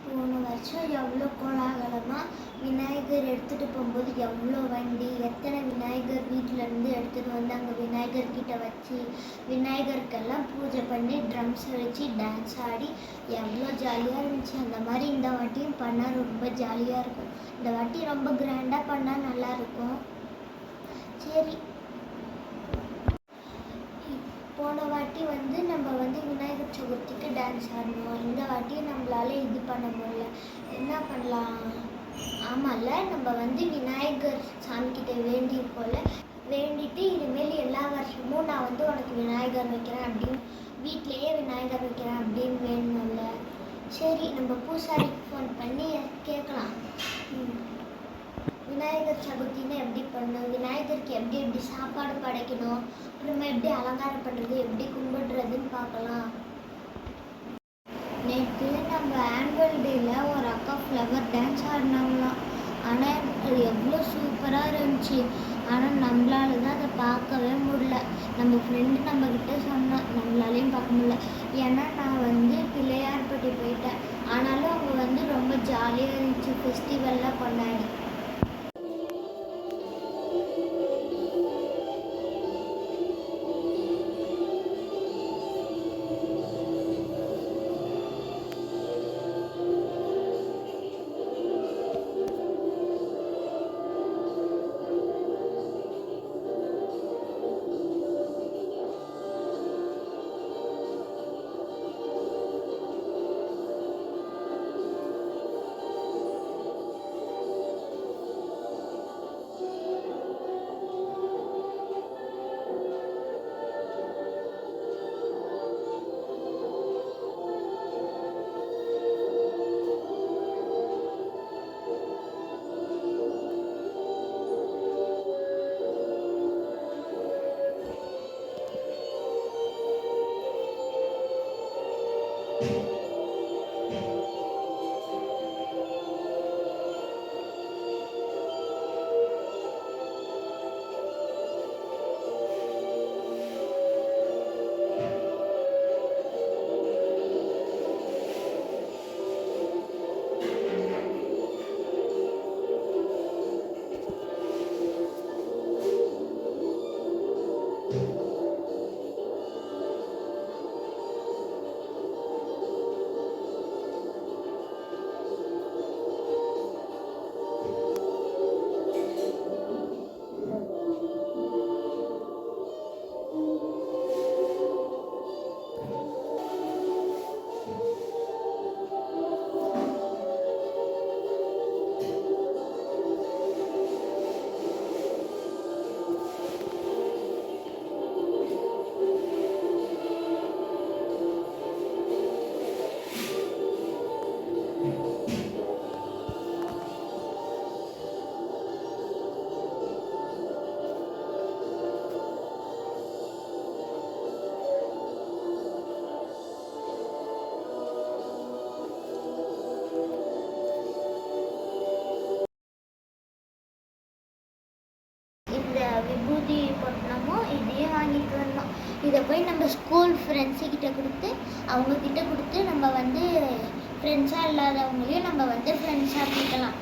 போன வருஷம் எவ்வளோ கோலாகலமாக விநாயகர் எடுத்துகிட்டு போகும்போது எவ்வளோ வண்டி, எத்தனை விநாயகர் வீட்டிலேருந்து எடுத்துகிட்டு வந்து அங்கே விநாயகர்கிட்ட வச்சு விநாயகருக்கெல்லாம் பூஜை பண்ணி ட்ரம்ஸை வச்சு டான்ஸ் ஆடி எவ்வளோ ஜாலியாக இருந்துச்சு. அந்த மாதிரி இந்த வாட்டியும் பண்ணால் ரொம்ப ஜாலியாக இருக்கும். இந்த வாட்டி ரொம்ப கிராண்டாக பண்ணால் நல்லாயிருக்கும். சரி, போன வாட்டி நம்ம விநாயகர் சதுர்த்திக்கு டான்ஸ் ஆடணும். இந்த வாட்டி நம்மளால இது பண்ண முடியல. என்ன பண்ணலாம்? ஆமாம்ல, நம்ம விநாயகர் சாமிக்கிட்ட வேண்டிட்டு இனிமேல் எல்லா வருஷமும் நான் உனக்கு விநாயகர் வைக்கிறேன் அப்படின்னு, வீட்டிலேயே விநாயகர் வைக்கிறேன் அப்படின்னு வேணும்ல. சரி, நம்ம பூசாரிக்கு ஃபோன் பண்ணி கேட்கலாம். விநாயகர் சதுர்த்தின்னு எப்படி பண்ணணும், விநாயகருக்கு எப்படி சாப்பாடு படைக்கணும், அப்புறமா எப்படி அலங்காரம் பண்ணுறது, எப்படி கும்பிடுறதுன்னு பார்க்கலாம். நேற்று நம்ம ஆனுவல் டேயில் ஒரு அக்கா ஃப்ளவர் டான்ஸ் ஆடினாங்களாம். ஆனால் அது எவ்வளோ சூப்பராக இருந்துச்சு. ஆனால் நம்மளால தான் அதை பார்க்கவே முடியல. நம்ம ஃப்ரெண்டு நம்மக்கிட்ட சொன்னான், நம்மளாலையும் பார்க்க முடியல. ஏன்னா நான் பிள்ளையார்பட்டி போயிட்டேன். ஆனாலும் அவங்க ரொம்ப ஜாலியாக இருந்துச்சு ஃபெஸ்டிவல்லாம் கொண்டாடி. விபூதி பொட்டணமோ இதையே வாங்கிட்டு வந்தோம். இதை போய் நம்ம ஸ்கூல் ஃப்ரெண்ட்ஸுக்கிட்ட கொடுத்து அவங்கக்கிட்ட கொடுத்து நம்ம ஃப்ரெண்ட்ஸாக இல்லாதவங்களையும் நம்ம ஃப்ரெண்ட்ஸாக ஆக்கிக்கலாம்.